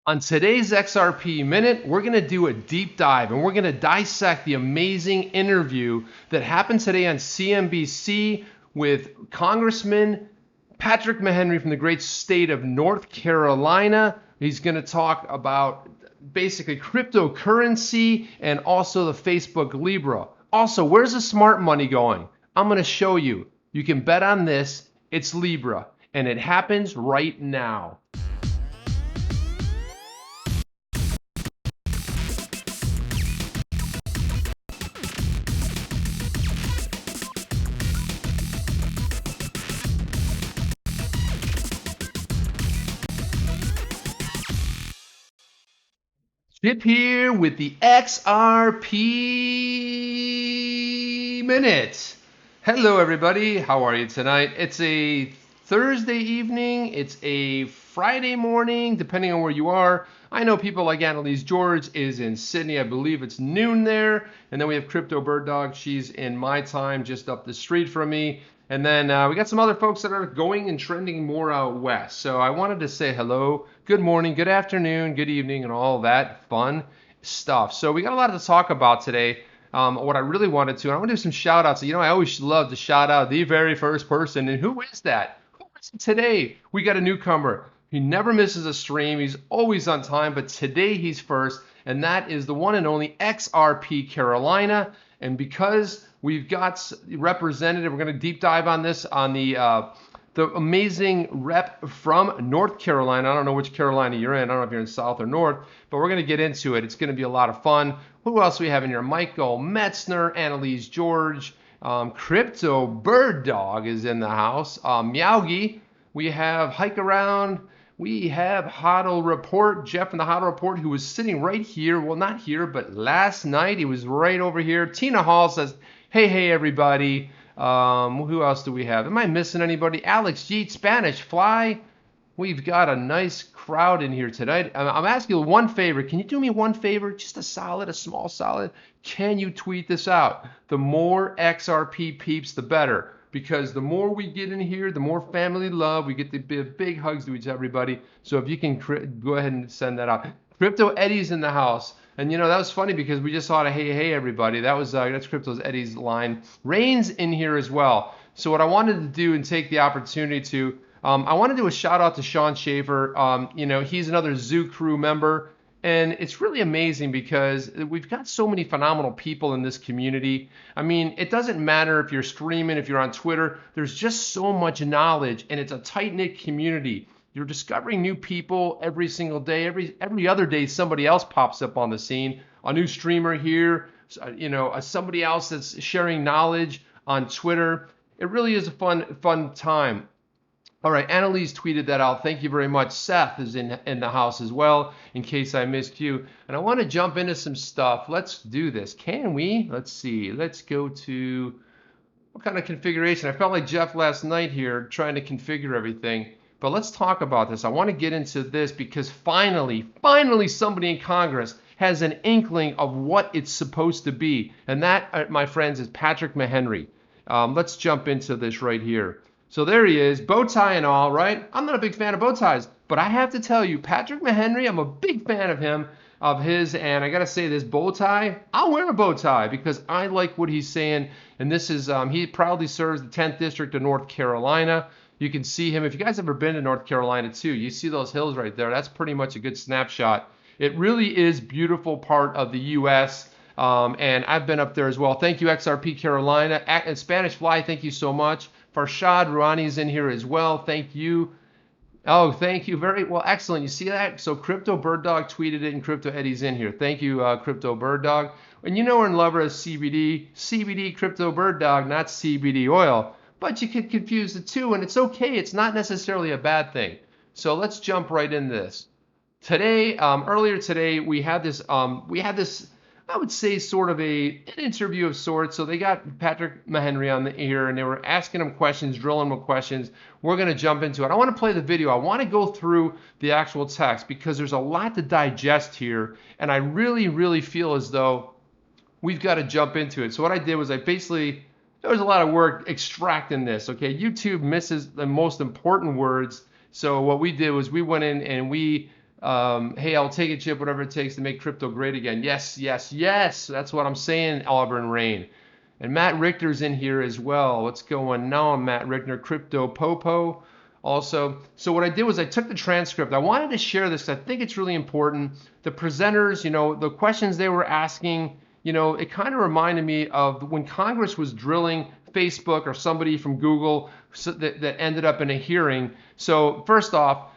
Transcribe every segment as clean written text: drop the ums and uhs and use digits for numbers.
On today's XRP Minute, we're going to do a deep dive and we're going to dissect the amazing interview that happened today on CNBC with Congressman Patrick McHenry from the great state of North Carolina. He's going to talk about basically cryptocurrency and also the Facebook Libra. Also, where's the smart money going? I'm going to show you. You can bet on this. It's Libra, and it happens right now. Chip here with the XRP Minute. Hello, everybody. How are you tonight? It's a Thursday evening. It's a Friday morning, depending on where you are. I know people like Annalise George is in Sydney. I believe it's noon there. And then we have Crypto Bird Dog. She's in my time, just up the street from me. And then we got some other folks that are going and trending more out west. So I wanted to say hello, good morning, good afternoon, good evening, and all that fun stuff. So we got a lot to talk about today. What I really wanted to, I want to do some shout outs. You know, I always love to shout out the very first person. And who is that? Who is it today? We got a newcomer. He never misses a stream. He's always on time, but today he's first. And that is the one and only XRP Carolina. And because we've got representative, we're going to deep dive on this on the amazing rep from North Carolina. I don't know which Carolina you're in. I don't know if you're in South or North, but we're going to get into it. It's going to be a lot of fun. Who else do we have in here? Michael Metzner, Annalise George, Crypto Bird Dog is in the house. Meowgi. We have Hike Around. We have Hodl Report, Jeff in the Hodl Report, who was sitting right here. Well, not here, but last night he was right over here. Tina Hall says, hey, everybody. Who else do we have? Am I missing anybody? Alex Yeet, Spanish Fly. We've got a nice crowd in here tonight. I'm asking you one favor. Can you do me one favor? Just a small solid. Can you tweet this out? The more XRP peeps, the better. Because the more we get in here, the more family love. We get the big hugs to everybody. So if you can go ahead and send that out. Crypto Eddie's in the house. And you know, that was funny because we just saw a hey everybody. That's Crypto's Eddie's line. Rain's in here as well. So what I wanted to do and take the opportunity to, I want to do a shout out to Sean Schaefer. You know, he's another Zoo Crew member. And it's really amazing because we've got so many phenomenal people in this community. I mean, it doesn't matter if you're streaming, if you're on Twitter, there's just so much knowledge and it's a tight-knit community. You're discovering new people every single day. Every other day, somebody else pops up on the scene. A new streamer here, you know, somebody else that's sharing knowledge on Twitter. It really is a fun time. All right, Annalise tweeted that out. Thank you very much. Seth is in the house as well, in case I missed you. And I want to jump into some stuff. Let's do this. Can we? Let's see. Let's go to what kind of configuration. I felt like Jeff last night here trying to configure everything. But let's talk about this. I want to get into this because finally somebody in Congress has an inkling of what it's supposed to be. And that, my friends, is Patrick McHenry. Let's jump into this right here. So there he is, bow tie and all, right? I'm not a big fan of bow ties, but I have to tell you, Patrick McHenry, I'm a big fan of his, and I gotta say this bow tie, I'll wear a bow tie because I like what he's saying, and this is, he proudly serves the 10th District of North Carolina. You can see him, if you guys ever been to North Carolina too, you see those hills right there, that's pretty much a good snapshot. It really is beautiful part of the U.S., and I've been up there as well. Thank you, XRP Carolina, and Spanish Fly, thank you so much. Farshad Rouhani's in here as well. Thank you. Oh, thank you. Very well. Excellent. You see that? So Crypto Bird Dog tweeted it and Crypto Eddie's in here. Thank you, Crypto Bird Dog. And you know we're in love with CBD Crypto Bird Dog, not CBD oil. But you could confuse the two, and it's okay. It's not necessarily a bad thing. So let's jump right in this. Today, earlier today, we had this, I would say sort of an interview of sorts. So they got Patrick McHenry on here and they were asking him questions, drilling him with questions. We're going to jump into it. I want to play the video. I want to go through the actual text because there's a lot to digest here. And I really feel as though we've got to jump into it. So what I did was there was a lot of work extracting this. Okay, YouTube misses the most important words. So what we did was we went in and we hey, I'll take a chip, whatever it takes to make crypto great again. Yes, yes, yes. That's what I'm saying, Auburn Rain. And Matt Richter's in here as well. What's going on, Matt Richter? Crypto Popo also. So what I did was I took the transcript. I wanted to share this because I think it's really important. The presenters, the questions they were asking, it kind of reminded me of when Congress was drilling Facebook or somebody from Google that ended up in a hearing. So first off,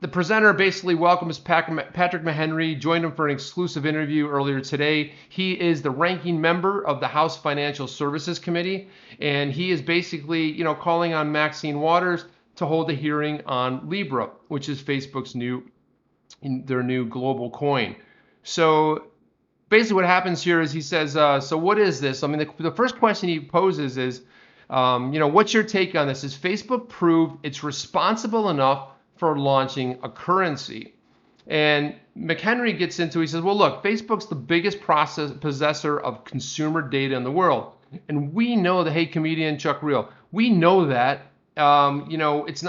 the presenter basically welcomes Patrick McHenry, joined him for an exclusive interview earlier today. He is the ranking member of the House Financial Services Committee, and he is basically, calling on Maxine Waters to hold a hearing on Libra, which is Facebook's their new global coin. So basically what happens here is he says, so what is this? I mean, the first question he poses is, what's your take on this? Is Facebook proved it's responsible enough for launching a currency? And McHenry gets into, he says, well, look, Facebook's the biggest possessor of consumer data in the world. And we know that, hey, comedian Chuck Real, we know that, it's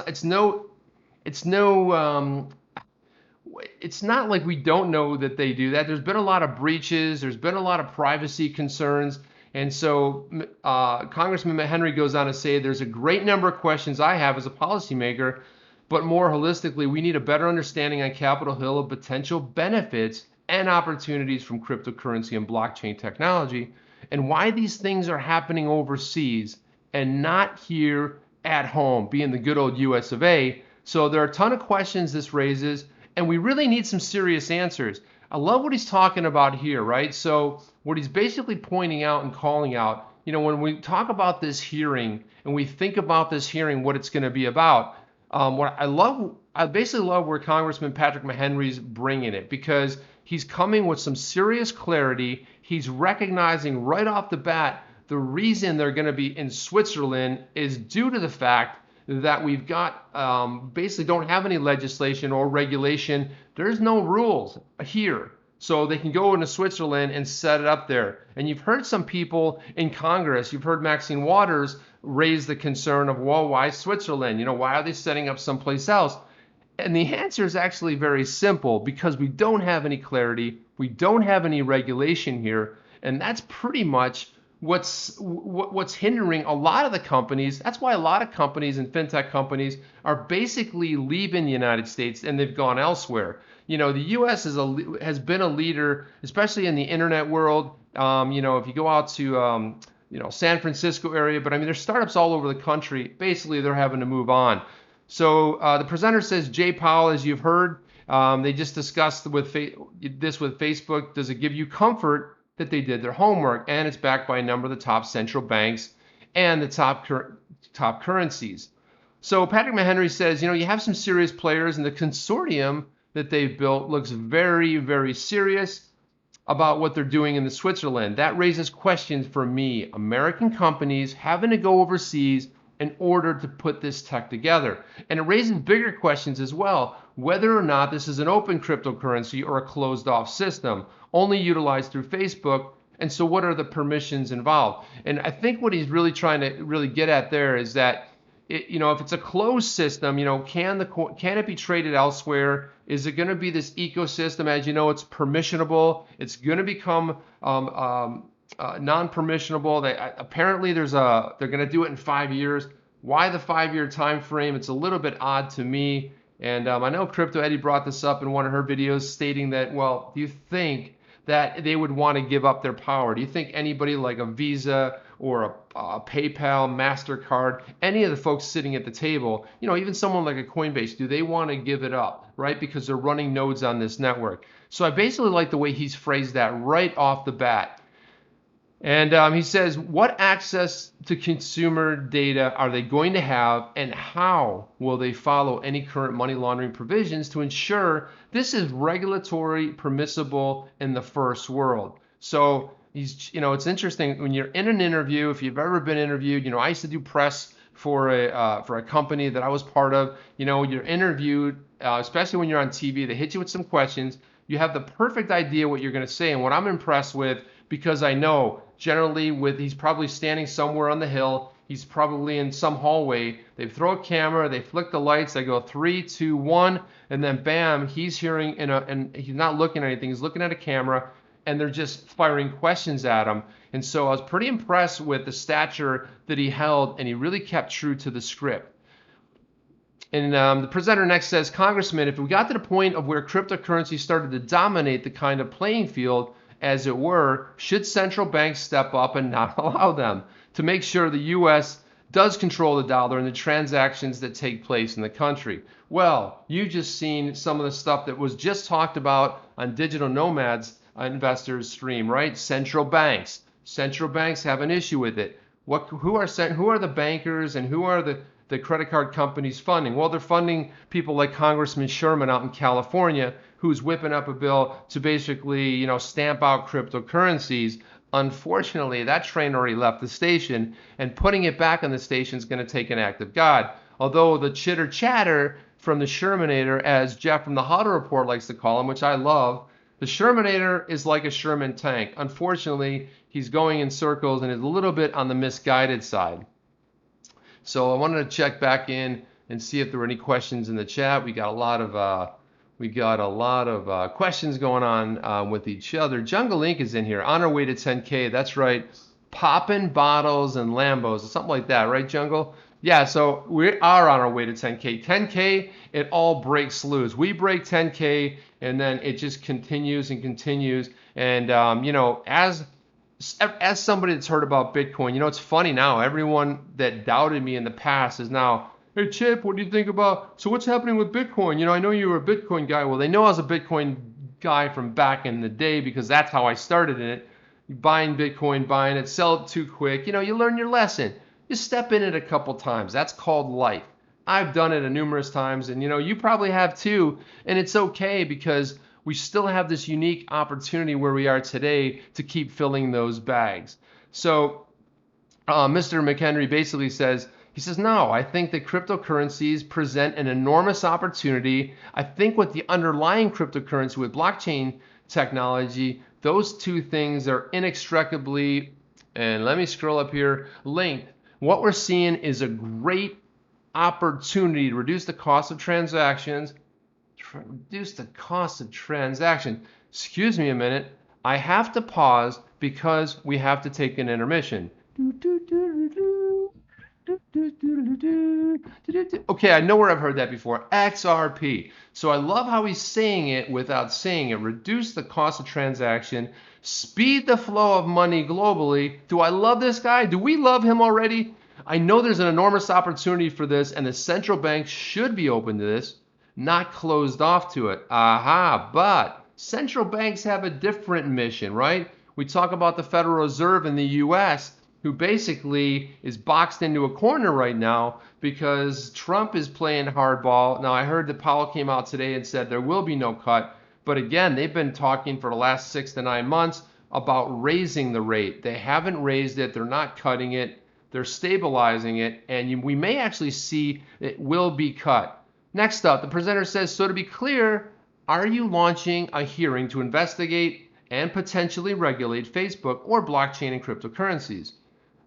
not like we don't know that they do that. There's been a lot of breaches. There's been a lot of privacy concerns. And so Congressman McHenry goes on to say, there's a great number of questions I have as a policymaker, but more holistically, we need a better understanding on Capitol Hill of potential benefits and opportunities from cryptocurrency and blockchain technology, and why these things are happening overseas and not here at home, being the good old US of A. So there are a ton of questions this raises, and we really need some serious answers. I love what he's talking about here, right? So what he's basically pointing out and calling out, when we talk about this hearing and we think about this hearing, what it's going to be about, I basically love where Congressman Patrick McHenry's bringing it, because he's coming with some serious clarity. He's recognizing right off the bat the reason they're going to be in Switzerland is due to the fact that we've got basically don't have any legislation or regulation. There's no rules here. So they can go into Switzerland and set it up there. And you've heard some people in Congress, you've heard Maxine Waters raise the concern of, well, why Switzerland? Why are they setting up someplace else? And the answer is actually very simple, because we don't have any clarity. We don't have any regulation here. And that's pretty much what's hindering a lot of the companies. That's why a lot of companies and fintech companies are basically leaving the United States and they've gone elsewhere. The U.S. has been a leader, especially in the internet world. If you go out to San Francisco area, but I mean, there's startups all over the country. Basically, they're having to move on. So the presenter says, Jay Powell, as you've heard, they just discussed this with Facebook. Does it give you comfort that they did their homework? And it's backed by a number of the top central banks and the top currencies. So Patrick McHenry says, you have some serious players, and the consortium that they've built looks very, very serious about what they're doing in the Switzerland. That raises questions for me. American companies having to go overseas in order to put this tech together. And it raises bigger questions as well, whether or not this is an open cryptocurrency or a closed off system, only utilized through Facebook. And so what are the permissions involved? And I think what he's really trying to really get at there is that, if it's a closed system, can it be traded elsewhere? Is it going to be this ecosystem? As you know, it's permissionable. It's going to become non-permissionable. Apparently they're going to do it in 5 years. Why the 5-year time frame? It's a little bit odd to me. And I know Crypto Eddie brought this up in one of her videos, stating that, well, do you think that they would want to give up their power? Do you think anybody like a Visa or a PayPal, MasterCard, any of the folks sitting at the table, even someone like a Coinbase, do they want to give it up, right? Because they're running nodes on this network. So I basically like the way he's phrased that right off the bat. And he says, what access to consumer data are they going to have, and how will they follow any current money laundering provisions to ensure this is regulatory permissible in the first world? So it's interesting when you're in an interview, if you've ever been interviewed, I used to do press for a company that I was part of. You're interviewed, especially when you're on TV, they hit you with some questions. You have the perfect idea what you're going to say. And what I'm impressed with, because I know generally he's probably standing somewhere on the hill, He's probably in some hallway. They throw a camera, they flick the lights, they go 3, 2, 1, and then bam, he's hearing and he's not looking at anything. He's looking at a camera, and they're just firing questions at him. And so I was pretty impressed with the stature that he held, and he really kept true to the script. And the presenter next says, Congressman, if we got to the point of where cryptocurrency started to dominate the kind of playing field, as it were, should central banks step up and not allow them to make sure the U.S. does control the dollar and the transactions that take place in the country? Well, you just seen some of the stuff that was just talked about on Digital Nomads Investors stream, right? Central banks. Central banks have an issue with it. Who are the bankers and who are the credit card companies funding? Well, they're funding people like Congressman Sherman out in California, who's whipping up a bill to basically, stamp out cryptocurrencies. Unfortunately, that train already left the station, and putting it back on the station is going to take an act of God. Although the chitter chatter from the Shermanator, as Jeff from the Huddle Report likes to call him, which I love, the Shermanator is like a Sherman tank. Unfortunately, he's going in circles and is a little bit on the misguided side. So I wanted to check back in and see if there were any questions in the chat. We got a lot of questions going on with each other. Jungle Inc. is in here. On our way to 10K. That's right. Popping bottles and Lambos, something like that, right, Jungle? Yeah. So we are on our way to 10K. 10K, it all breaks loose. We break 10K, and then it just continues and continues. And as somebody that's heard about Bitcoin, it's funny now. Everyone that doubted me in the past is now, hey, Chip, what do you think about, so what's happening with Bitcoin? I know you were a Bitcoin guy. Well, they know I was a Bitcoin guy from back in the day because that's how I started in it. Buying Bitcoin, buying it, sell it too quick. You learn your lesson. You step in it a couple times. That's called life. I've done it numerous times, and you probably have too. And it's okay because we still have this unique opportunity where we are today to keep filling those bags. So Mr. McHenry basically says, no, I think that cryptocurrencies present an enormous opportunity. I think with the underlying cryptocurrency, with blockchain technology, those two things are inextricably, and let me scroll up here, linked. What we're seeing is a great opportunity to reduce the cost of transactions. Excuse me a minute. I have to pause because we have to take an intermission. Okay, I know where I've heard that before. XRP. So I love how he's saying it without saying it. Reduce the cost of transaction. Speed the flow of money globally. Do I love this guy? Do we love him already? I know there's an enormous opportunity for this, and the central bank should be open to this, not closed off to it. But central banks have a different mission, right? We talk about the Federal Reserve in the U.S., who basically is boxed into a corner right now because Trump is playing hardball. Now, I heard that Powell came out today and said there will be no cut. But again, they've been talking for the last 6 to 9 months about raising the rate. They haven't raised it. They're not cutting it. They're stabilizing it. And we may actually see it will be cut. Next up, the presenter says, so to be clear, are you launching a hearing to investigate and potentially regulate Facebook or blockchain and cryptocurrencies?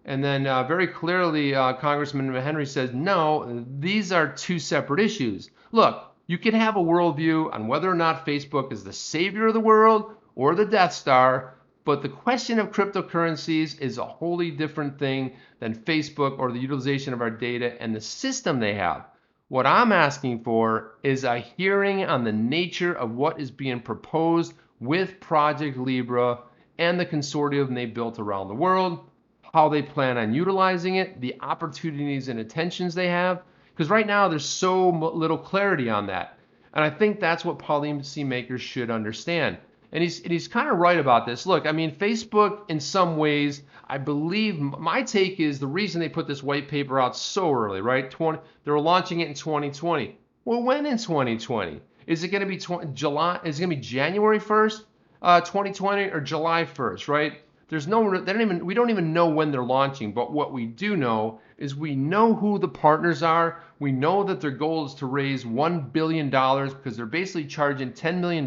And then very clearly, Congressman McHenry says, no, these are two separate issues. Look, you can have a worldview on whether or not Facebook is the savior of the world or the Death Star, but the question of cryptocurrencies is a wholly different thing than Facebook or the utilization of our data and the system they have. What I'm asking for is a hearing on the nature of what is being proposed with Project Libra and the consortium they built around the world, how they plan on utilizing it, the opportunities and intentions they have. Because right now there's so little clarity on that. And I think that's what policymakers should understand. And he's kind of right about this. Look, I mean, Facebook in some ways, I believe, my take is the reason they put this white paper out so early, right? They were launching it in 2020. Well, when in 2020? Is it going to be July? Is it going to be January 1st, 2020, or July 1st, right? We don't even know when they're launching, but what we do know is we know who the partners are. We know that their goal is to raise $1 billion because they're basically charging $10 million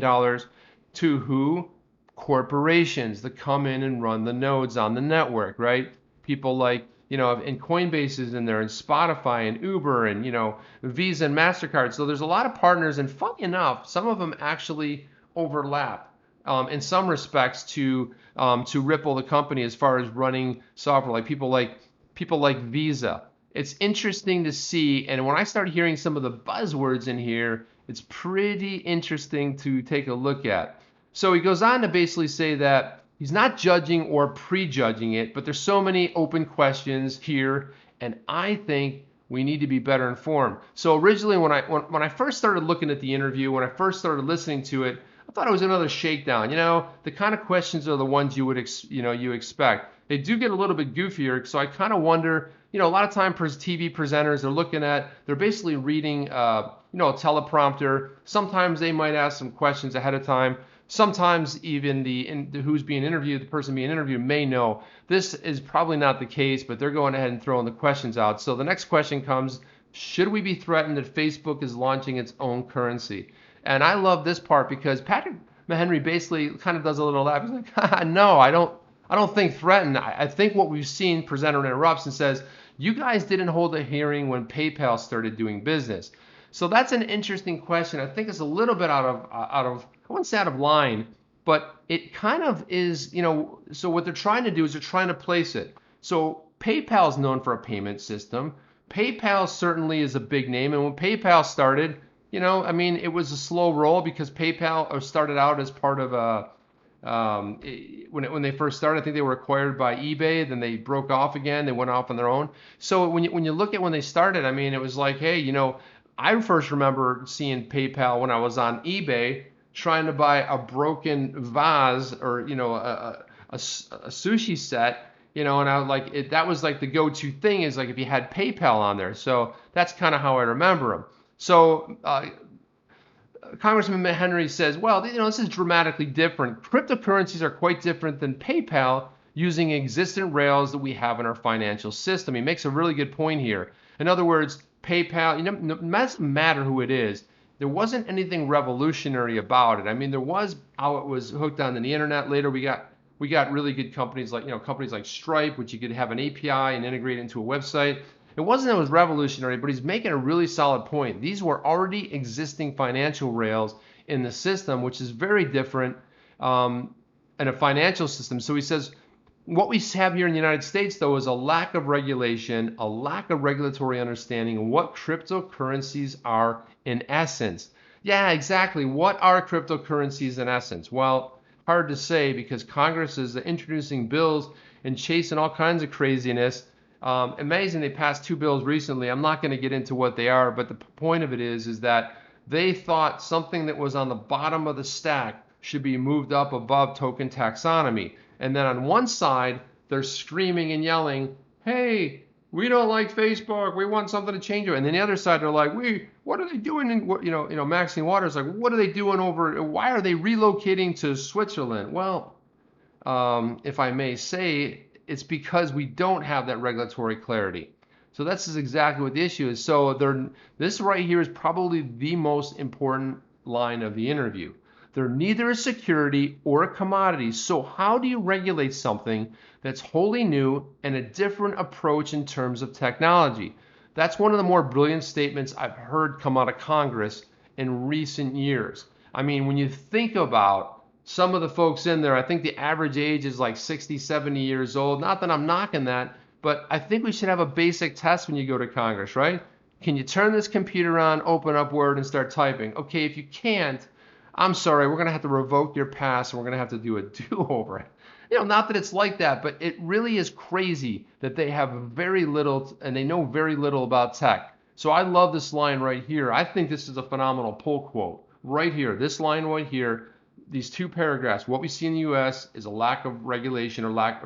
to who? Corporations that come in and run the nodes on the network, right? People like and Coinbase is in there, and Spotify and Uber, and Visa and MasterCard. So there's a lot of partners, and funny enough, some of them actually overlap in some respects to Ripple, the company, as far as running software, like people like Visa. It's interesting to see, and when I start hearing some of the buzzwords in here, it's pretty interesting to take a look at. So he goes on to basically say that he's not judging or prejudging it, but there's so many open questions here, and I think we need to be better informed. So originally, when I first started looking at the interview, when I first started listening to it, I thought it was another shakedown. The kind of questions are the ones you expect. They do get a little bit goofier, so I kind of wonder. A lot of time TV presenters they're basically reading a teleprompter. Sometimes they might ask some questions ahead of time. Sometimes even the person being interviewed may know. This is probably not the case, but they're going ahead and throwing the questions out. So the next question comes: should we be threatened that Facebook is launching its own currency? And I love this part because Patrick McHenry basically kind of does a little laugh. He's like, no, I don't think threatened. I think what we've seen, presenter interrupts and says, you guys didn't hold a hearing when PayPal started doing business. So that's an interesting question. I think it's a little bit out of I wouldn't say out of line, but it kind of is, so what they're trying to do is they're trying to place it. So PayPal is known for a payment system. PayPal certainly is a big name. And when PayPal started, it was a slow roll because PayPal started out as part of when they first started, I think they were acquired by eBay. Then they broke off again. They went off on their own. So when you look at when they started, it was like, hey, I first remember seeing PayPal when I was on eBay trying to buy a broken vase or a sushi set. And I was like, that was like the go-to thing is like if you had PayPal on there. So that's kind of how I remember them. So Congressman McHenry says, well, this is dramatically different. Cryptocurrencies are quite different than PayPal using existing rails that we have in our financial system. He makes a really good point here. In other words, PayPal, it doesn't matter who it is. There wasn't anything revolutionary about it. There was how it was hooked onto the internet. Later, we got really good companies like Stripe, which you could have an API and integrate into a website. It wasn't that it was revolutionary, but he's making a really solid point. These were already existing financial rails in the system, which is very different in a financial system. So he says, what we have here in the United States, though, is a lack of regulation, a lack of regulatory understanding of what cryptocurrencies are in essence. Yeah, exactly. What are cryptocurrencies in essence? Well, hard to say because Congress is introducing bills and chasing all kinds of craziness. Amazing, they passed 2 bills recently. I'm not going to get into what they are, but the point of it is that they thought something that was on the bottom of the stack should be moved up above token taxonomy. And then on one side, they're screaming and yelling, hey, we don't like Facebook. We want something to change it. And then the other side, they're like, what are they doing? Maxine Waters like, what are they doing over? Why are they relocating to Switzerland? Well, if I may say, it's because we don't have that regulatory clarity. So that's exactly what the issue is. So this right here is probably the most important line of the interview. They're neither a security or a commodity. So how do you regulate something that's wholly new and a different approach in terms of technology? That's one of the more brilliant statements I've heard come out of Congress in recent years. When you think about some of the folks in there, I think the average age is like 60, 70 years old. Not that I'm knocking that, but I think we should have a basic test when you go to Congress, right? Can you turn this computer on, open up Word, and start typing? Okay, if you can't, I'm sorry, we're going to have to revoke your pass and we're going to have to do a do-over. Not that it's like that, but it really is crazy that they have very little and they know very little about tech. So I love this line right here. I think this is a phenomenal pull quote right here. This line right here, these 2 paragraphs. What we see in the U.S. is a lack of regulation or lack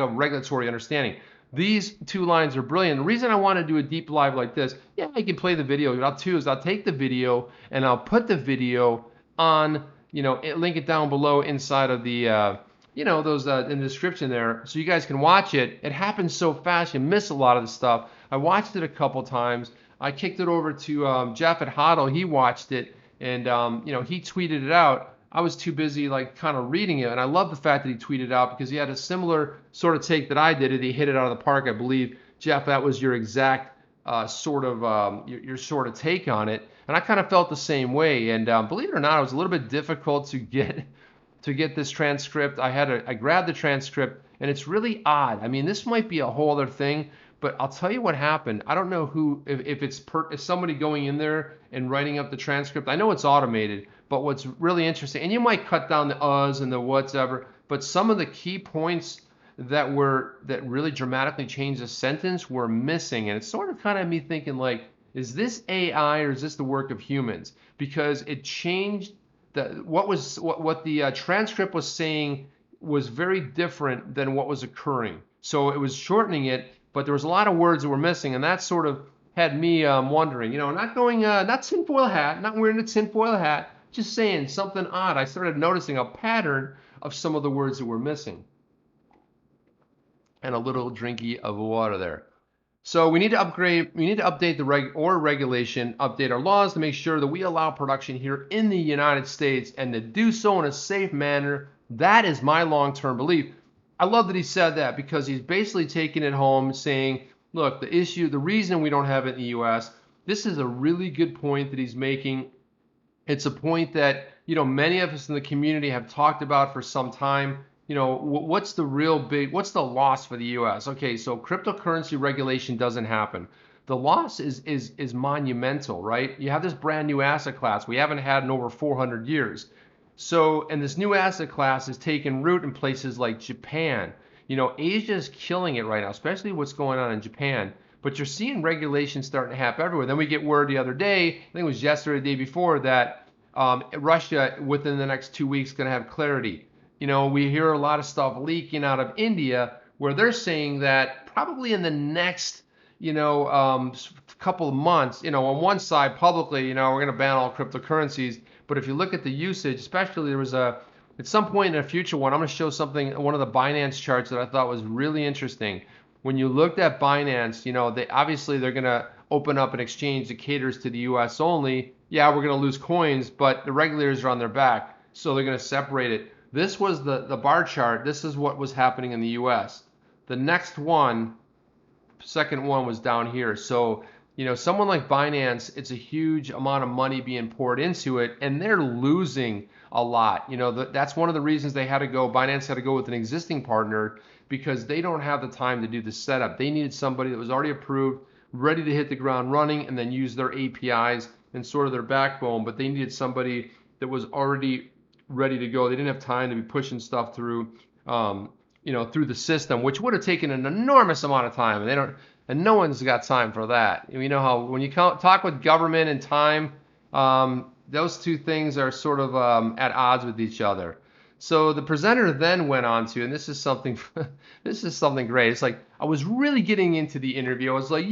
of regulatory understanding. These 2 lines are brilliant. The reason I want to do a deep live like this, I can play the video. What I'll do is I'll take the video and I'll put the video on, link it down below inside of the, those in the description there, so you guys can watch it. It happens so fast, you miss a lot of the stuff. I watched it a couple times. I kicked it over to Jeff at Hodl. He watched it, and he tweeted it out. I was too busy like kind of reading it. And I love the fact that he tweeted out because he had a similar sort of take that I did. And he hit it out of the park. I believe, Jeff, that was your exact your sort of take on it. And I kind of felt the same way. And believe it or not, it was a little bit difficult to get this transcript. I grabbed the transcript, and it's really odd. I mean, this might be a whole other thing, but I'll tell you what happened. I don't know if if somebody going in there and writing up the transcript. I know it's automated, but what's really interesting, and you might cut down the uhs and the whatever, but some of the key points that really dramatically changed the sentence were missing, and it's sort of kind of me thinking like, is this AI or is this the work of humans? Because it changed what the transcript was saying was very different than what was occurring. So it was shortening it, but there was a lot of words that were missing, and that sort of had me wondering, not tinfoil hat, not wearing a tinfoil hat, just saying something odd. I started noticing a pattern of some of the words that were missing. And a little drinky of water there. So we need to update the regulation, update our laws to make sure that we allow production here in the United States and to do so in a safe manner. That is my long-term belief. I love that he said that because he's basically taking it home saying, look, the reason we don't have it in the US, this is a really good point that he's making. It's a point that, many of us in the community have talked about for some time. What's the loss for the US? Okay, so cryptocurrency regulation doesn't happen. The loss is monumental, right? You have this brand new asset class we haven't had in over 400 years. So, and this new asset class is taking root in places like Japan. Asia is killing it right now, especially what's going on in Japan. But you're seeing regulations starting to happen everywhere. Then we get word the other day, I think it was yesterday, the day before, that Russia within the next 2 weeks is going to have clarity. We hear a lot of stuff leaking out of India where they're saying that probably in the next, couple of months, on one side publicly, we're going to ban all cryptocurrencies. But if you look at the usage, especially there was at some point in a future one, I'm going to show one of the Binance charts that I thought was really interesting. When you looked at Binance, they're going to open up an exchange that caters to the US only. Yeah, we're going to lose coins, but the regulators are on their back. So they're going to separate it. This was the bar chart. This is what was happening in the US. The next one, second one, was down here. So, someone like Binance, it's a huge amount of money being poured into it, and they're losing a lot. That's one of the reasons Binance had to go with an existing partner, because they don't have the time to do the setup. They needed somebody that was already approved, ready to hit the ground running, and then use their APIs and sort of their backbone, but they needed somebody that was already ready to go. They didn't have time to be pushing stuff through, through the system, which would have taken an enormous amount of time. And no one's got time for that. You know how when you talk with government and time, those two things are sort of at odds with each other. So the presenter then went on to, and this is something great. It's like I was really getting into the interview. I was like,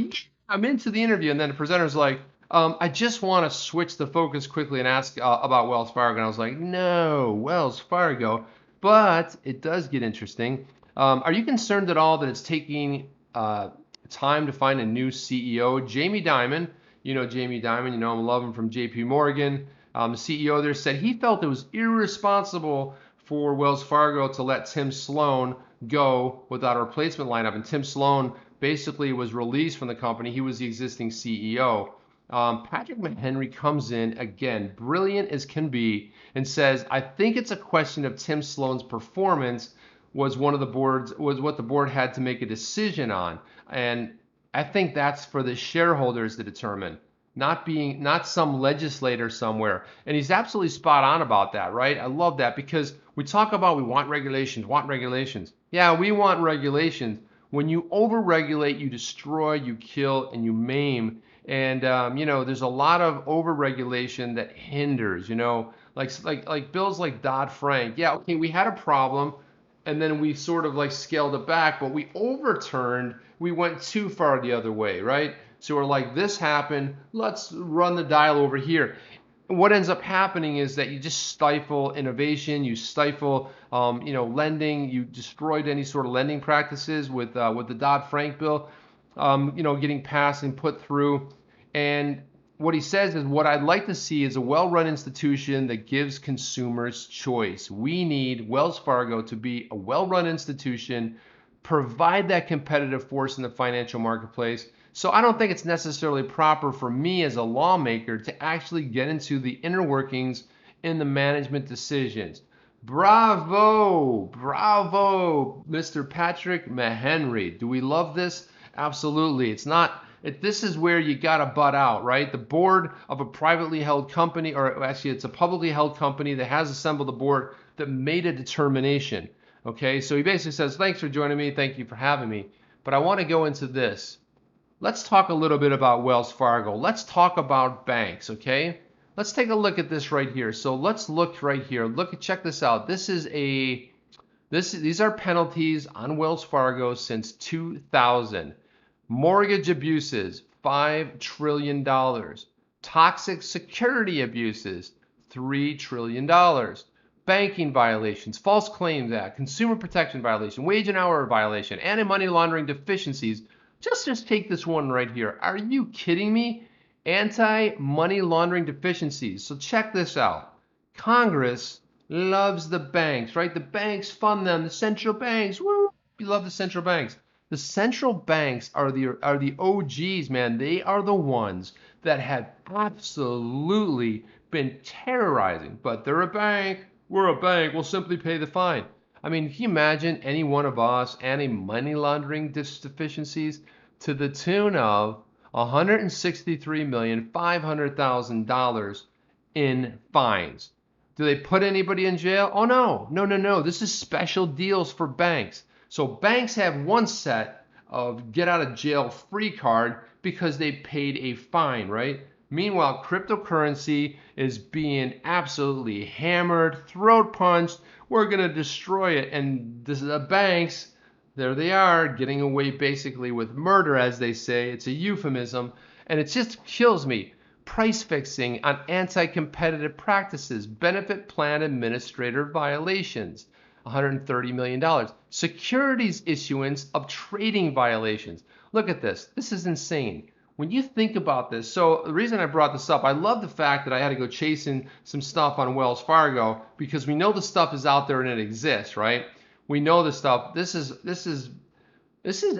I'm into the interview, and then the presenter's like, I just want to switch the focus quickly and ask about Wells Fargo. And I was like, no, Wells Fargo. But it does get interesting. Are you concerned at all that it's taking time to find a new CEO? Jamie Dimon, Jamie Dimon, I love him from JP Morgan. The CEO there said he felt it was irresponsible for Wells Fargo to let Tim Sloan go without a replacement lineup. And Tim Sloan basically was released from the company. He was the existing CEO. Patrick McHenry comes in, again, brilliant as can be, and says, I think it's a question of Tim Sloan's performance was what the board had to make a decision on. And I think that's for the shareholders to determine, not some legislator somewhere. And he's absolutely spot on about that, right? I love that, because we talk about we want regulations. Yeah, we want regulations. When you over-regulate, you destroy, you kill, and you maim. And there's a lot of over-regulation that hinders. Like bills like Dodd-Frank. Yeah, okay, we had a problem, and then we sort of like scaled it back, but we went too far the other way, right? So we're like, this happened, let's run the dial over here. What ends up happening is that you just stifle innovation, you stifle, lending. You destroyed any sort of lending practices with the Dodd-Frank bill, getting passed and put through. And what he says is, what I'd like to see is a well-run institution that gives consumers choice. We need Wells Fargo to be a well-run institution, provide that competitive force in the financial marketplace. So I don't think it's necessarily proper for me as a lawmaker to actually get into the inner workings in the management decisions. Bravo, bravo, Mr. Patrick McHenry. Do we love this? Absolutely. It's not, this is where you got to butt out, right? The board of a privately held company, or actually it's a publicly held company that has assembled a board that made a determination. Okay, so he basically says, thanks for joining me. Thank you for having me. But I want to go into this. Let's talk a little bit about Wells Fargo. Let's talk about banks, okay? Let's take a look at this right here. So let's look right here. Check this out. These are penalties on Wells Fargo since 2000. Mortgage abuses, $5 trillion. Toxic security abuses, $3 trillion. Banking violations, False Claims Act, Consumer Protection violation, wage and hour violation, anti-money laundering deficiencies. Just take this one right here. Are you kidding me? Anti-money laundering deficiencies. So check this out. Congress loves the banks, right? The banks fund them. The central banks, woo! We love the central banks. The central banks are the OGs, man. They are the ones that have absolutely been terrorizing. But they're a bank. We're a bank. We'll simply pay the fine. I mean, can you imagine any one of us anti-money laundering deficiencies to the tune of $163,500,000 in fines? Do they put anybody in jail? Oh, no. No. This is special deals for banks. So banks have one set of get out of jail free card because they paid a fine, right? Meanwhile, cryptocurrency is being absolutely hammered, throat punched. We're going to destroy it. And the banks, there they are, getting away basically with murder, as they say. It's a euphemism. And it just kills me. Price fixing on anti-competitive practices, benefit plan administrator violations, $130 million. Securities issuance of trading violations. Look at this. This is insane. When you think about this, so the reason I brought this up, I love the fact that I had to go chasing some stuff on Wells Fargo because we know the stuff is out there and it exists, right? We know the stuff. This is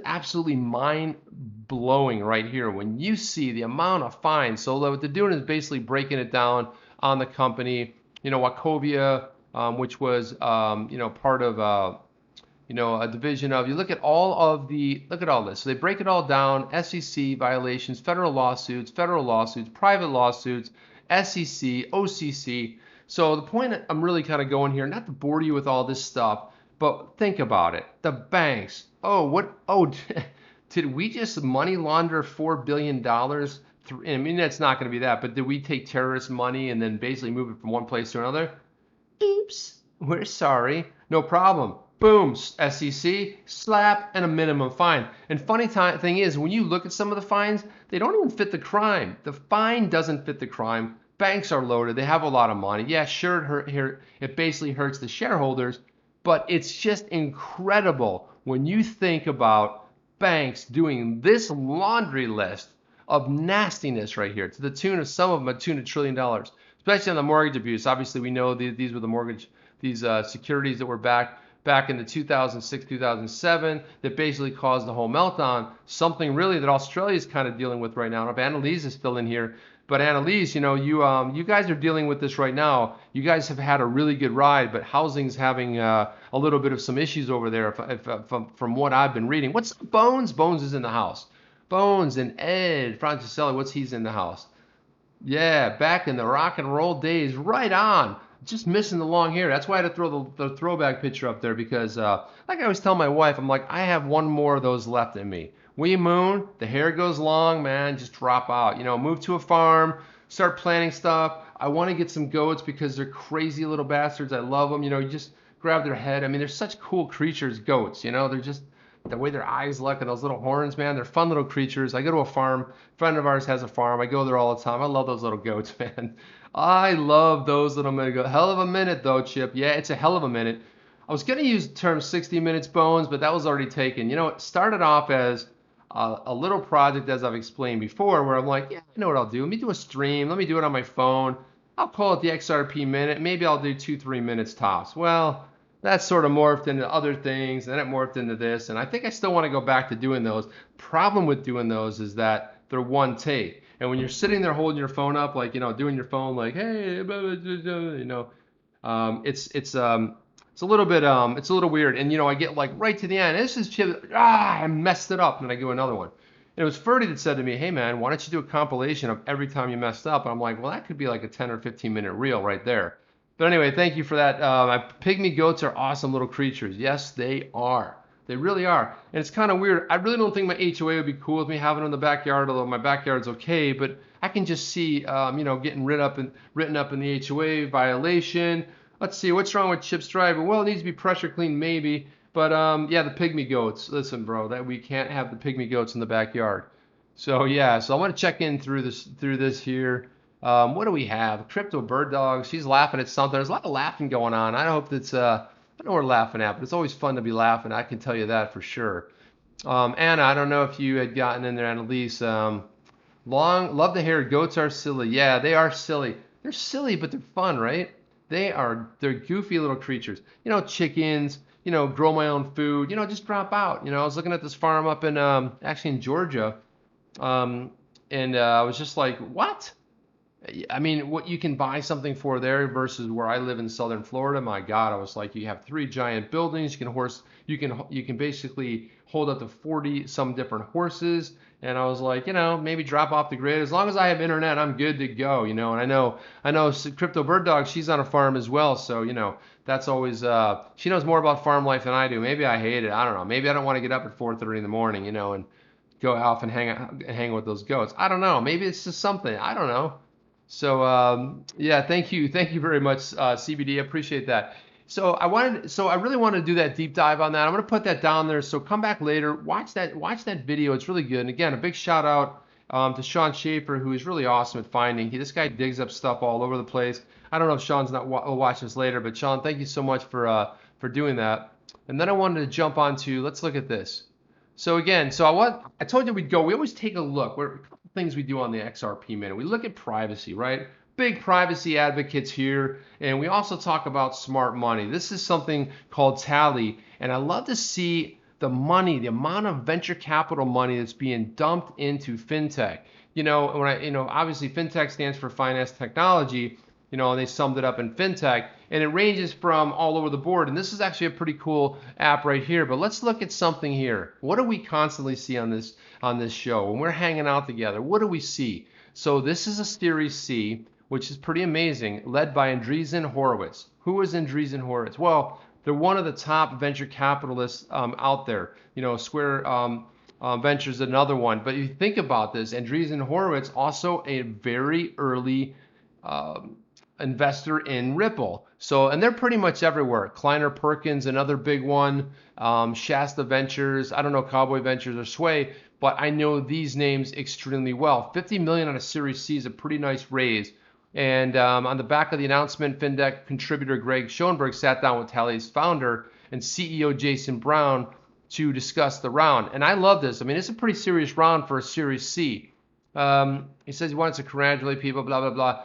absolutely mind-blowing right here when you see the amount of fines. So what they're doing is basically breaking it down on the company. Wachovia, which was part of a division of. You look at all this. So they break it all down: SEC violations, federal lawsuits, private lawsuits, SEC, OCC. So the point I'm really kind of going here, not to bore you with all this stuff, but think about it. The banks. Did we just money launder $4 billion? I mean, that's not going to be that, but did we take terrorist money and then basically move it from one place to another? Oops, we're sorry. No problem. Boom, SEC, slap, and a minimum fine. And funny thing is, when you look at some of the fines, they don't even fit the crime. The fine doesn't fit the crime. Banks are loaded. They have a lot of money. Yeah, sure, it basically hurts the shareholders, but it's just incredible when you think about banks doing this laundry list of nastiness right here, to the tune of some of them, $2 trillion, especially on the mortgage abuse. Obviously, we know these were these securities that were back in the 2006, 2007 that basically caused the whole meltdown. Something really that Australia is kind of dealing with right now. If Annalise is still in here, but Annalise, you guys are dealing with this right now. You guys have had a really good ride, but housing's having a little bit of some issues over there from what I've been reading. What's Bones? Bones is in the house. Bones and Ed Franciscelli, he's in the house. Yeah, back in the rock and roll days, right on. Just missing the long hair. That's why I had to throw the throwback picture up there because, like I always tell my wife, I'm like, I have one more of those left in me. We moon, the hair goes long, man, just drop out. Move to a farm, start planting stuff. I want to get some goats because they're crazy little bastards. I love them. You just grab their head. I mean, they're such cool creatures, goats. They're just the way their eyes look and those little horns, man. They're fun little creatures. I go to a farm. A friend of ours has a farm. I go there all the time. I love those little goats, man. I love those little minute. Hell of a minute, though, Chip. Yeah, it's a hell of a minute. I was going to use the term 60 minutes, Bones, but that was already taken. It started off as a little project, as I've explained before, where I'm like, yeah, I know what I'll do. Let me do a stream. Let me do it on my phone. I'll call it the XRP Minute. Maybe I'll do 2-3 minutes tops. Well, that sort of morphed into other things, and it morphed into this, and I think I still want to go back to doing those. Problem with doing those is that they're one take. And when you're sitting there holding your phone up, like, doing your phone, like, hey, blah, blah, blah, blah, it's a little bit it's a little weird. And I get like right to the end. This is Chip. I messed it up, and then I do another one. And it was Ferdy that said to me, hey man, why don't you do a compilation of every time you messed up? And I'm like, well, that could be like a 10 or 15 minute reel right there. But anyway, thank you for that. My pygmy goats are awesome little creatures. Yes, they are. They really are. And it's kind of weird. I really don't think my HOA would be cool with me having them in the backyard, although my backyard's okay. But I can just see, getting written up in the HOA violation. Let's see, what's wrong with Chip's driveway? Well, it needs to be pressure cleaned maybe. But yeah, the pygmy goats. Listen, bro, that we can't have the pygmy goats in the backyard. So yeah, so I want to check in through this here. What do we have? Crypto Bird Dog. She's laughing at something. There's a lot of laughing going on. I hope that's I don't know what we're laughing at, but it's always fun to be laughing. I can tell you that for sure. Anna, I don't know if you had gotten in there, Annalise. Love the hair. Goats are silly. Yeah, they are silly. They're silly, but they're fun, right? They're goofy little creatures. Chickens, grow my own food, just drop out. I was looking at this farm up in actually in Georgia, and I was just like, what? I mean, what you can buy something for there versus where I live in southern Florida. My God, I was like, you have 3 giant buildings. You can basically hold up to 40 some different horses. And I was like, maybe drop off the grid. As long as I have internet, I'm good to go. And I know Crypto Bird Dog, she's on a farm as well. So, that's always, she knows more about farm life than I do. Maybe I hate it. I don't know. Maybe I don't want to get up at 4:30 in the morning, and go off and hang with those goats. I don't know. Maybe it's just something. I don't know. So yeah, thank you very much, CBD. I appreciate that. So I really wanted to do that deep dive on that. I'm gonna put that down there. So come back later, watch that video. It's really good. And again, a big shout out to Sean Schaefer, who is really awesome at finding. This guy digs up stuff all over the place. I don't know if Sean's not watching this later, but Sean, thank you so much for doing that. And then I wanted to jump onto. Let's look at this. So again, I told you we'd go. We always take a look. Things we do on the XRP Minute. We look at privacy, right? Big privacy advocates here, and we also talk about smart money. This is something called Tally, and I love to see the money, the amount of venture capital money that's being dumped into fintech. Obviously fintech stands for finance technology, and they summed it up in fintech, and it ranges from all over the board. And this is actually a pretty cool app right here. But let's look at something here. What do we constantly see on this show when we're hanging out together? What do we see? So this is a Series C, which is pretty amazing, led by Andreessen Horowitz. Who is Andreessen Horowitz? Well, they're one of the top venture capitalists out there. Square Ventures, another one. But you think about this, Andreessen Horowitz, also a very early investor in Ripple. And they're pretty much everywhere. Kleiner Perkins, another big one. Shasta Ventures. I don't know Cowboy Ventures or Sway, but I know these names extremely well. 50 million on a Series C is a pretty nice raise. And on the back of the announcement, Fintech contributor Greg Schoenberg sat down with Tally's founder and CEO Jason Brown to discuss the round. And I love this. I mean, it's a pretty serious round for a Series C. He says he wants to congratulate people, blah, blah, blah.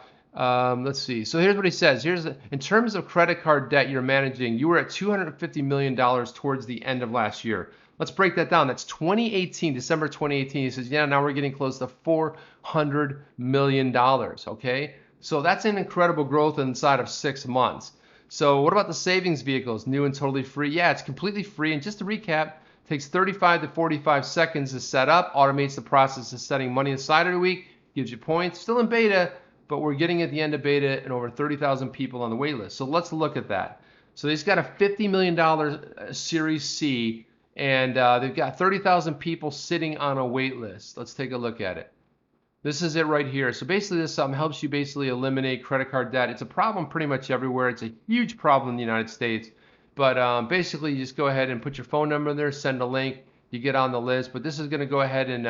Let's see. So here's what he says. In terms of credit card debt you're managing, you were at $250 million towards the end of last year. Let's break that down. That's 2018, December 2018. He says, yeah, now we're getting close to $400 million. Okay. So that's an incredible growth inside of 6 months. So what about the savings vehicles? New and totally free? Yeah, it's completely free. And just to recap, it takes 35 to 45 seconds to set up, automates the process of setting money aside every week, gives you points. Still in beta, but we're getting at the end of beta and over 30,000 people on the wait list. So let's look at that. So he's got a $50 million Series C, and they've got 30,000 people sitting on a wait list. Let's take a look at it. This is it right here. So basically this helps you basically eliminate credit card debt. It's a problem pretty much everywhere. It's a huge problem in the United States. But basically you just go ahead and put your phone number there, send a link, you get on the list. But this is going to go ahead and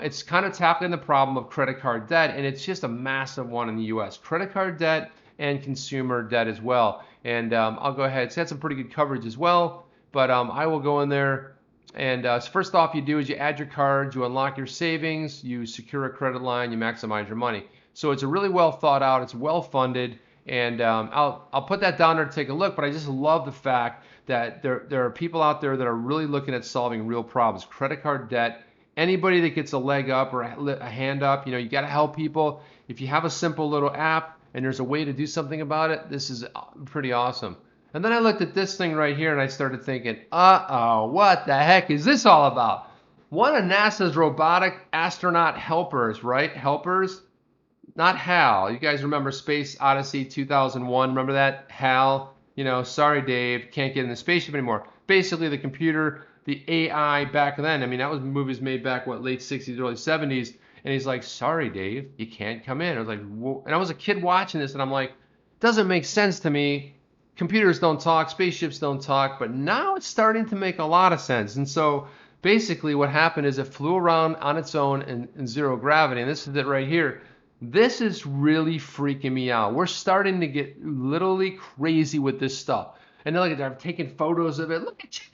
it's kind of tackling the problem of credit card debt, and it's just a massive one in the U.S. Credit card debt and consumer debt as well. And I'll go ahead. It's had some pretty good coverage as well, but I will go in there And so first off, you do is you add your cards, you unlock your savings, you secure a credit line, you maximize your money. So it's a really well thought out, it's well funded, and I'll put that down there to take a look. But I just love the fact that there are people out there that are really looking at solving real problems. Credit card debt. Anybody that gets a leg up or a hand up, you got to help people. If you have a simple little app and there's a way to do something about it, this is pretty awesome. And then I looked at this thing right here and I started thinking, what the heck is this all about? One of NASA's robotic astronaut helpers, right? Helpers, not HAL. You guys remember Space Odyssey 2001? Remember that? HAL, sorry, Dave, can't get in the spaceship anymore. Basically, the computer, the AI back then, I mean, that was movies made back, late 60s, early 70s. And he's like, sorry, Dave, you can't come in. I was like, whoa. And I was a kid watching this and I'm like, doesn't make sense to me. Computers don't talk, spaceships don't talk, but now it's starting to make a lot of sense. And so basically what happened is it flew around on its own in zero gravity. And this is it right here. This is really freaking me out. We're starting to get literally crazy with this stuff. And then I've taken photos of it. Look at you.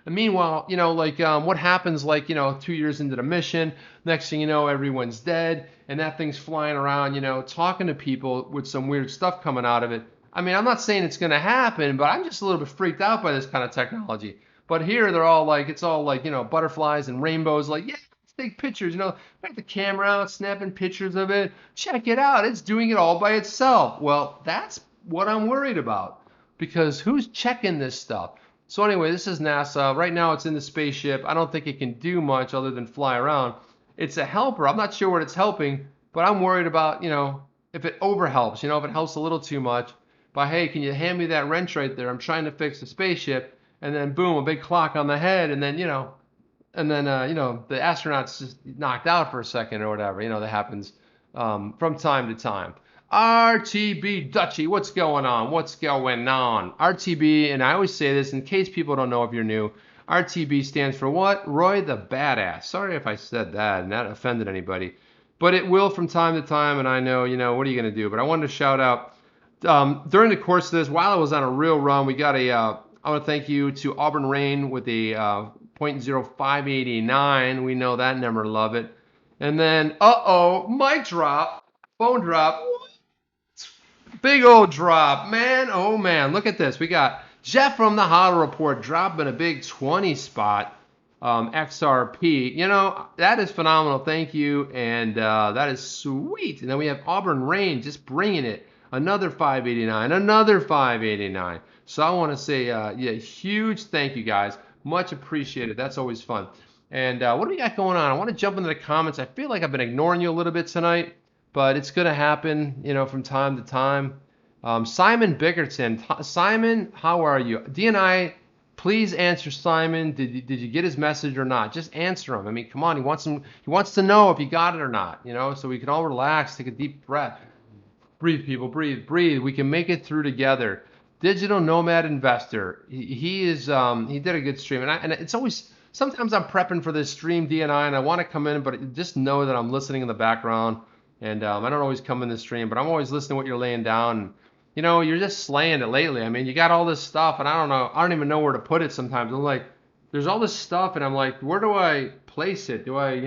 And meanwhile, what happens 2 years into the mission, next thing you know, everyone's dead and that thing's flying around, talking to people with some weird stuff coming out of it. I mean, I'm not saying it's going to happen, but I'm just a little bit freaked out by this kind of technology. But here they're all it's all butterflies and rainbows. Yeah, let's take pictures. Back the camera out, snapping pictures of it. Check it out. It's doing it all by itself. Well, that's what I'm worried about because who's checking this stuff? So anyway, this is NASA. Right now it's in the spaceship. I don't think it can do much other than fly around. It's a helper. I'm not sure what it's helping, but I'm worried about, if it overhelps, if it helps a little too much. By, hey, can you hand me that wrench right there? I'm trying to fix the spaceship. And then boom, a big clock on the head. And then, the astronaut's just knocked out for a second or whatever. That happens from time to time. RTB Dutchie, what's going on? What's going on? RTB, and I always say this in case people don't know if you're new, RTB stands for what? Roy the Badass. Sorry if I said that and that offended anybody. But it will from time to time, and I know, what are you going to do? But I wanted to shout out, during the course of this, while I was on a real run, we got I want to thank you to Auburn Rain with a 0.0589. We know that number, love it. And then, mic drop, phone drop. Big old drop, man. Oh, man. Look at this. We got Jeff from the Hodl Report dropping a big 20 spot XRP. That is phenomenal. Thank you. And that is sweet. And then we have Auburn Rain just bringing it. Another 589. Another 589. So I want to say, huge thank you, guys. Much appreciated. That's always fun. And what do we got going on? I want to jump into the comments. I feel like I've been ignoring you a little bit tonight. But it's going to happen, from time to time. Simon Bickerton. Simon, how are you? DNI, please answer Simon. Did you get his message or not? Just answer him. I mean, come on. He wants to know if you got it or not, so we can all relax, take a deep breath. Breathe, people. Breathe. Breathe. We can make it through together. Digital Nomad Investor. He did a good stream. And it's always, sometimes I'm prepping for this stream, DNI, and I want to come in, but just know that I'm listening in the background. And I don't always come in the stream, but I'm always listening to what you're laying down. And, you're just slaying it lately. I mean, you got all this stuff, and I don't even know where to put it sometimes. I'm like, there's all this stuff, and I'm like, where do I place it? Do I,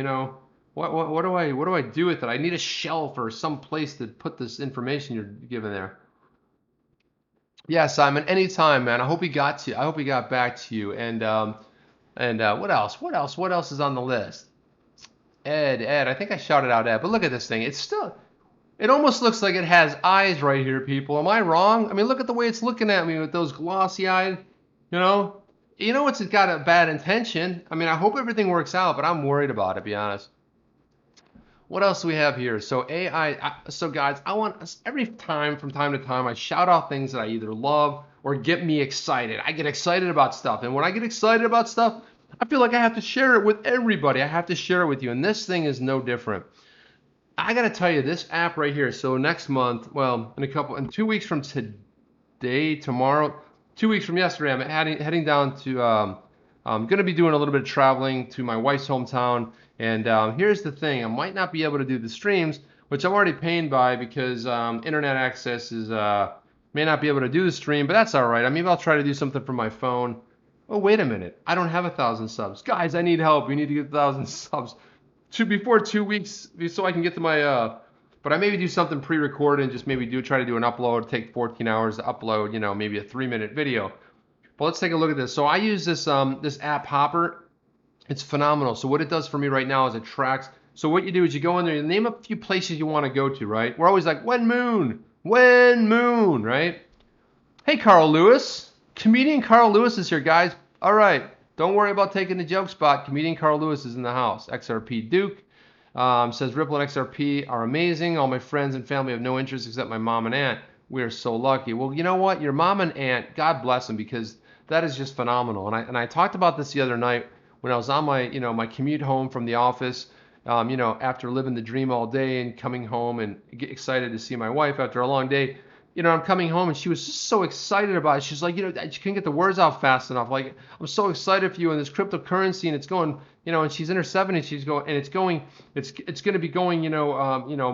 what do I do with it? I need a shelf or some place to put this information you're giving there. Yeah, Simon, anytime, man. I hope he got back to you. And what else? What else is on the list? Ed, I think I shouted out Ed, but look at this thing. It almost looks like it has eyes right here, people. Am I wrong? I mean, look at the way it's looking at me with those glossy eyes, it's got a bad intention. I mean, I hope everything works out, but I'm worried about it, to be honest. What else do we have here? So AI, so guys, I want every time, from time to time, I shout out things that I either love or get me excited. I get excited about stuff, and when I get excited about stuff, I feel like I have to share it with everybody. I have to share it with you, and this thing is no different. I got to tell you, this app right here, so next month, in 2 weeks from tomorrow, 2 weeks from yesterday, I'm heading down to, I'm going to be doing a little bit of traveling to my wife's hometown, and here's the thing, I might not be able to do the streams, which I'm already paying by because internet access is, may not be able to do the stream, but that's all right. I mean, I'll try to do something from my phone. Oh, wait a minute. I don't have 1,000 subs. Guys, I need help. We need to get 1,000 subs before 2 weeks so I can get to my, but I maybe do something pre-recorded and just maybe try to do an upload, take 14 hours to upload, maybe a 3-minute video. But let's take a look at this. So I use this app Hopper. It's phenomenal. So what it does for me right now is it tracks. So what you do is you go in there, you name a few places you want to go to, right? We're always like, when moon, right? Hey, Carl Lewis. Comedian Carl Lewis is here, guys. All right. Don't worry about taking the joke spot. Comedian Carl Lewis is in the house. XRP Duke says Ripple and XRP are amazing. All my friends and family have no interest except my mom and aunt. We are so lucky. Well, you know what? Your mom and aunt, God bless them, because that is just phenomenal. And I talked about this the other night when I was on my my commute home from the office. After living the dream all day and coming home and get excited to see my wife after a long day. I'm coming home and she was just so excited about it. She's like, she couldn't get the words out fast enough. Like, I'm so excited for you and this cryptocurrency, and it's going, and she's in her 70s. She's going, and it's going to be going,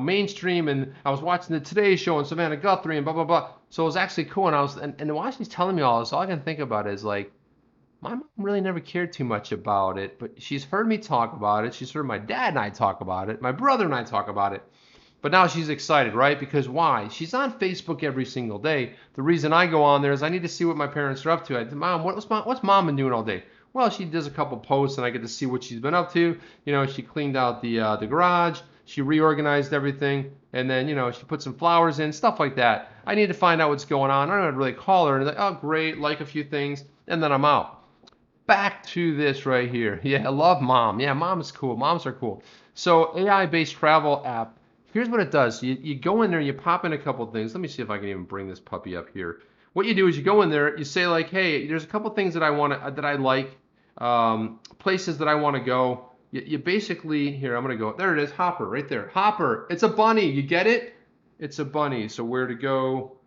mainstream. And I was watching the Today Show and Savannah Guthrie and blah blah blah. So it was actually cool. And while she's telling me all this, all I can think about is like, my mom really never cared too much about it, but she's heard me talk about it. She's heard my dad and I talk about it, my brother and I talk about it. But now she's excited, right? Because why? She's on Facebook every single day. The reason I go on there is I need to see what my parents are up to. Mom, what's mom been doing all day? Well, she does a couple posts and I get to see what she's been up to. She cleaned out the garage. She reorganized everything. And then, she put some flowers in, stuff like that. I need to find out what's going on. I don't really call her and like, oh, great, like a few things. And then I'm out. Back to this right here. Yeah, I love mom. Yeah, mom is cool. Moms are cool. So AI-based travel app. Here's what it does. You go in there, you pop in a couple things. Let me see if I can even bring this puppy up here. What you do is you go in there, you say like, hey, there's a couple things that I like, places that I want to go. You basically, here, I'm going to go. There it is, Hopper, right there. Hopper, it's a bunny. You get it? It's a bunny. So where to go?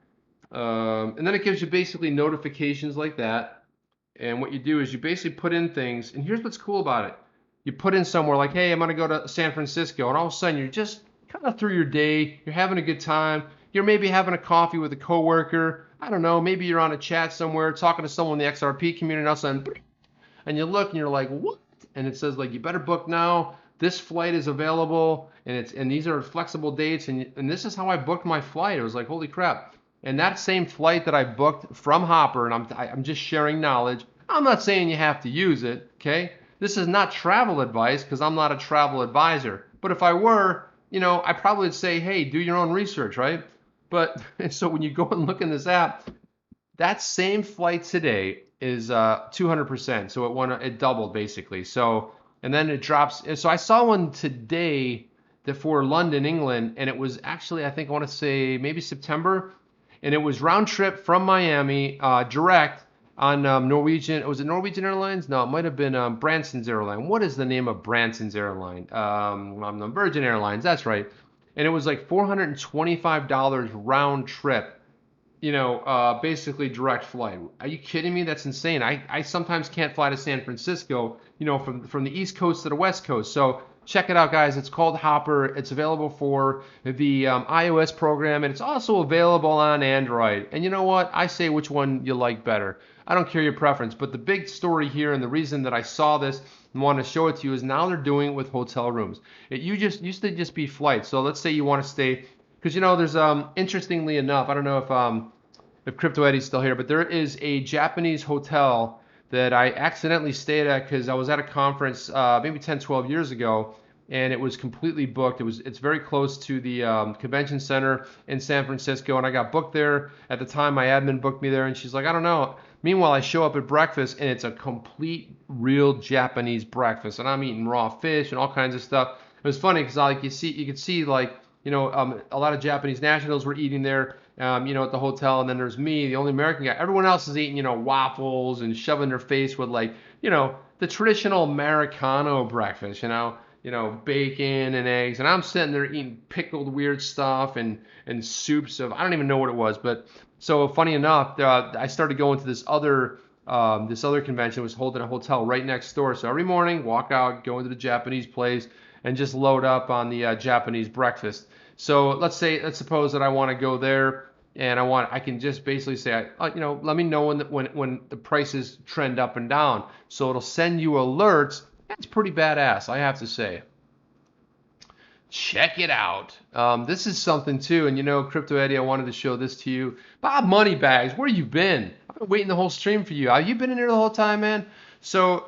And then it gives you basically notifications like that. And what you do is you basically put in things. And here's what's cool about it. You put in somewhere like, hey, I'm going to go to San Francisco. And all of a sudden, you're just kind of through your day, you're having a good time, you're maybe having a coffee with a coworker, I don't know, maybe you're on a chat somewhere talking to someone in the XRP community, and all of a sudden, and you look and you're like, what? And it says like, you better book now, this flight is available, and these are flexible dates, and this is how I booked my flight. It was like, holy crap. And that same flight that I booked from Hopper, and I'm just sharing knowledge, I'm not saying you have to use it, okay? This is not travel advice because I'm not a travel advisor, but if I were, I probably would say, hey, do your own research, right? But so when you go and look in this app, that same flight today is 200%. So it doubled basically. So, and then it drops. So I saw one today for London, England, and it was actually, I want to say maybe September, and it was round trip from Miami, direct on Norwegian. Was it Norwegian Airlines? No, it might have been Branson's Airline. What is the name of Branson's Airline? Virgin Airlines, that's right. And it was like $425 round trip, basically direct flight. Are you kidding me? That's insane. I sometimes can't fly to San Francisco, from the East Coast to the West Coast. So check it out, guys. It's called Hopper. It's available for the iOS program, and it's also available on Android. And you know what? I say which one you like better. I don't care your preference, but the big story here and the reason that I saw this and want to show it to you is now they're doing it with hotel rooms. It used to just be flights. So let's say you want to stay, because there's interestingly enough, I don't know if Crypto Eddie's still here, but there is a Japanese hotel that I accidentally stayed at because I was at a conference maybe 10, 12 years ago, and it was completely booked. It's very close to the convention center in San Francisco, and I got booked there. At the time, my admin booked me there, and she's like, I don't know. Meanwhile, I show up at breakfast, and it's a complete, real Japanese breakfast, and I'm eating raw fish and all kinds of stuff. It was funny because you could see like, a lot of Japanese nationals were eating there, at the hotel, and then there's me, the only American guy. Everyone else is eating, waffles and shoving their face with like, the traditional Americano breakfast, bacon and eggs, and I'm sitting there eating pickled weird stuff and soups of, I don't even know what it was, but so funny enough, I started going to this other convention. It was held in a hotel right next door. So every morning, walk out, go into the Japanese place, and just load up on the Japanese breakfast. So let's suppose that I want to go there. and I can just basically say, let me know when the prices trend up and down. So it'll send you alerts. That's pretty badass, I have to say. Check it out. This is something too, and Crypto Eddie, I wanted to show this to you. Bob Moneybags, where you been? I've been waiting the whole stream for you. Have you been in here the whole time, man? So,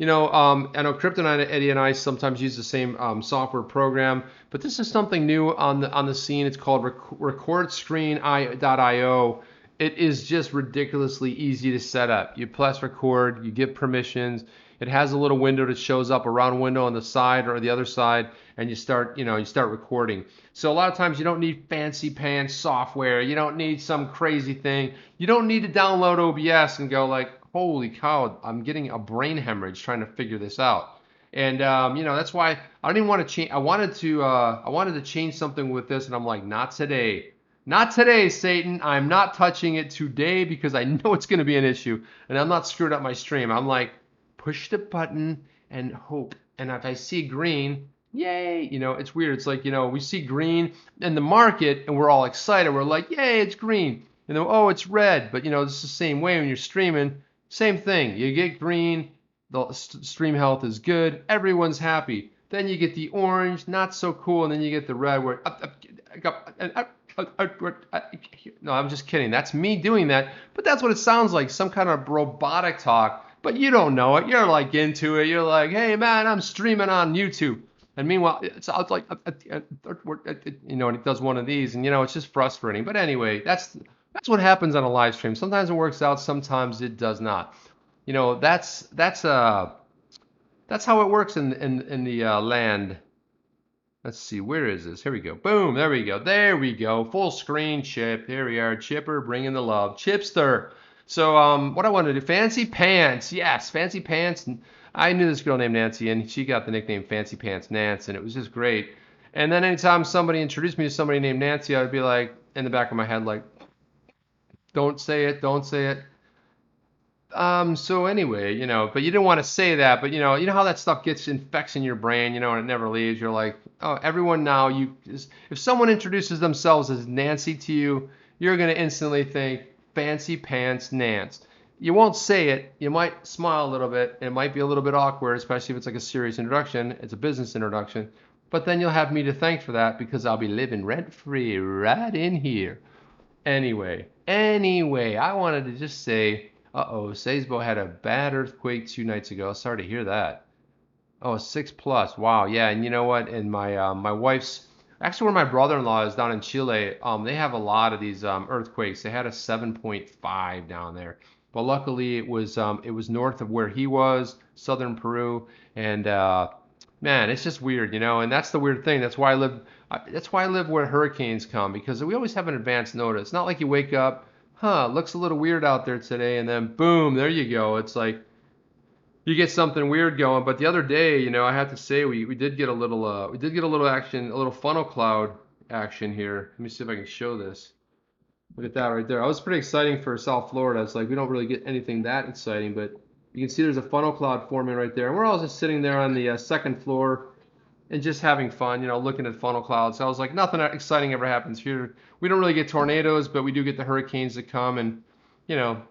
I know Crypto Eddie and I sometimes use the same software program, but this is something new on the scene. It's called RecordScreen.io. It is just ridiculously easy to set up. You press record, you give permissions. It has a little window that shows up, a round window on the side or the other side, and you start recording. So a lot of times you don't need fancy pants software. You don't need some crazy thing. You don't need to download OBS and go like, holy cow, I'm getting a brain hemorrhage trying to figure this out. And that's why I don't even want to change. I wanted to change something with this, and I'm like, not today. Not today, Satan. I'm not touching it today because I know it's going to be an issue, and I'm not screwing up my stream. I'm like, push the button and hope. And if I see green, yay. It's weird. It's like, we see green in the market, and we're all excited. We're like, yay, it's green. Oh, it's red. But, it's the same way when you're streaming. Same thing. You get green, the stream health is good, everyone's happy. Then you get the orange, not so cool, and then you get the red where no, I'm just kidding. That's me doing that, but that's what it sounds like, some kind of robotic talk, but you don't know it. You're like into it. You're like, hey man, I'm streaming on YouTube. And meanwhile, it sounds like, and it does one of these, and it's just frustrating. But anyway, that's what happens on a live stream. Sometimes it works out, sometimes it does not. That's how it works in the land. Let's see, where is this? Here we go. Boom, there we go. There we go. Full screen Chip. Here we are. Chipper bringing the love. Chipster. So what I wanted to do, Fancy Pants. Yes, Fancy Pants. I knew this girl named Nancy, and she got the nickname Fancy Pants Nance, and it was just great. And then anytime somebody introduced me to somebody named Nancy, I would be like, in the back of my head, like, don't say it, don't say it. So anyway, but you didn't want to say that, but you know how that stuff infects in your brain, and it never leaves. You're like, oh, everyone now, if someone introduces themselves as Nancy to you, you're going to instantly think Fancy Pants Nance. You won't say it. You might smile a little bit. It might be a little bit awkward, especially if it's like a serious introduction. It's a business introduction. But then you'll have me to thank for that because I'll be living rent-free right in here. Anyway, I wanted to just say, Sazebo had a bad earthquake 2 nights ago. Sorry to hear that. Oh, 6+. Wow, yeah, and you know what? And my wife's, actually where my brother-in-law is down in Chile, they have a lot of these earthquakes. They had a 7.5 down there. But luckily it was north of where he was, southern Peru, and man, it's just weird, and that's the weird thing. That's why I live where hurricanes come, because we always have an advance notice. It's not like you wake up, looks a little weird out there today, and then boom, there you go. It's like you get something weird going. But the other day, I have to say we did get a little action, a little funnel cloud action here. Let me see if I can show this. Look at that right there. I was pretty exciting for South Florida. It's like we don't really get anything that exciting, but you can see there's a funnel cloud forming right there. And we're all just sitting there on the second floor and just having fun, looking at funnel clouds. So I was like, nothing exciting ever happens here. We don't really get tornadoes, but we do get the hurricanes that come, and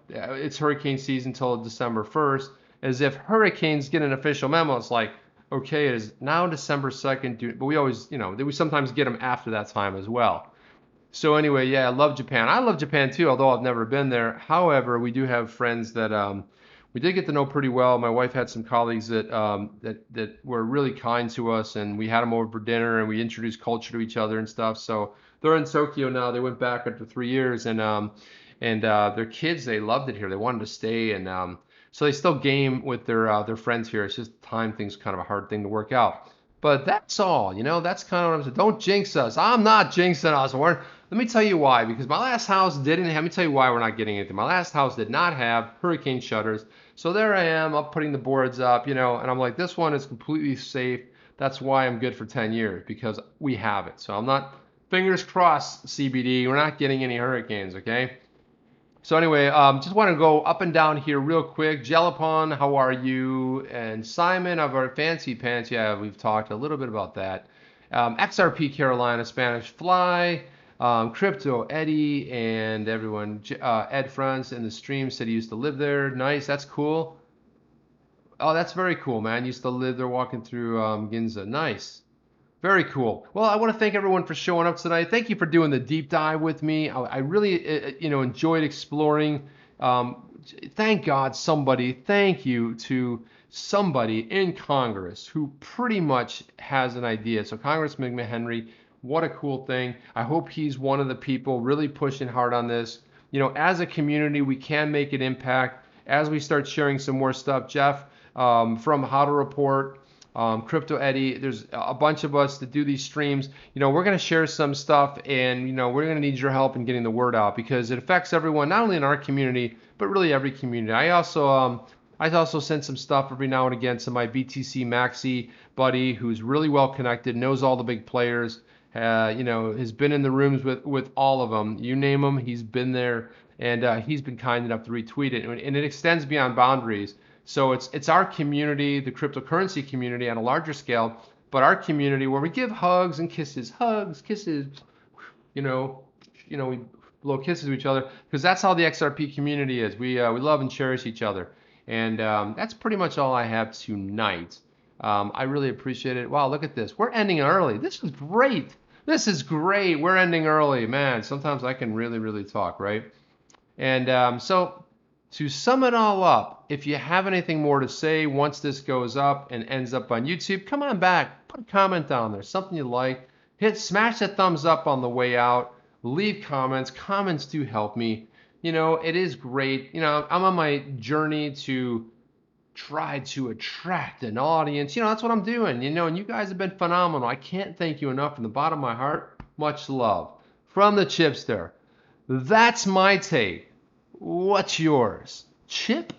it's hurricane season until December 1st. As if hurricanes get an official memo, it's like, okay, it is now December 2nd, but we always, we sometimes get them after that time as well. So anyway, yeah, I love Japan. I love Japan too, although I've never been there. However, we do have friends that we did get to know pretty well. My wife had some colleagues that were really kind to us, and we had them over for dinner, and we introduced culture to each other and stuff. So they're in Tokyo now. They went back after 3 years, and their kids, they loved it here. They wanted to stay, and so they still game with their friends here. It's just time thing's kind of a hard thing to work out. But that's all, that's kind of what I'm saying. Don't jinx us. I'm not jinxing us. Let me tell you why, because my last house didn't have, let me tell you why we're not getting anything. My last house did not have hurricane shutters. So there I am, I'm putting the boards up, and I'm like, this one is completely safe. That's why I'm good for 10 years, because we have it. So I'm not, fingers crossed, CBD, we're not getting any hurricanes, okay? So anyway, just want to go up and down here real quick. Jelapon, how are you? And Simon of our Fancy Pants, yeah, we've talked a little bit about that. XRP Carolina, Spanish Fly. Crypto Eddie and everyone. Ed France in the stream said he used to live there. Nice, that's cool. Oh, that's very cool, man. Used to live there walking through Ginza. Nice. Very cool. Well, I want to thank everyone for showing up tonight. Thank you for doing the deep dive with me. I really, enjoyed exploring. Thank God thank you to somebody in Congress who pretty much has an idea. So Congressman McHenry, what a cool thing. I hope he's one of the people really pushing hard on this. As a community, we can make an impact as we start sharing some more stuff. Jeff, from How to Report, Crypto Eddie, there's a bunch of us that do these streams. We're going to share some stuff, and we're going to need your help in getting the word out because it affects everyone, not only in our community, but really every community. I also send some stuff every now and again to my BTC Maxi buddy, who's really well connected, knows all the big players. Has been in the rooms with all of them. You name them, he's been there, and he's been kind enough to retweet it, and it extends beyond boundaries. So it's our community, the cryptocurrency community on a larger scale, but our community where we give hugs and kisses, we blow kisses to each other because that's how the XRP community is. We love and cherish each other, and that's pretty much all I have tonight. I really appreciate it. Wow, look at this. We're ending early. This is great. This is great. We're ending early, man. Sometimes I can really, really talk, right? And so. To sum it all up, if you have anything more to say once this goes up and ends up on YouTube, come on back, put a comment down there, something you like. Smash that thumbs up on the way out. Leave comments. Comments do help me. It is great. I'm on my journey to try to attract an audience. That's what I'm doing. And you guys have been phenomenal. I can't thank you enough from the bottom of my heart. Much love. From the Chipster. That's my take. What's yours? Chip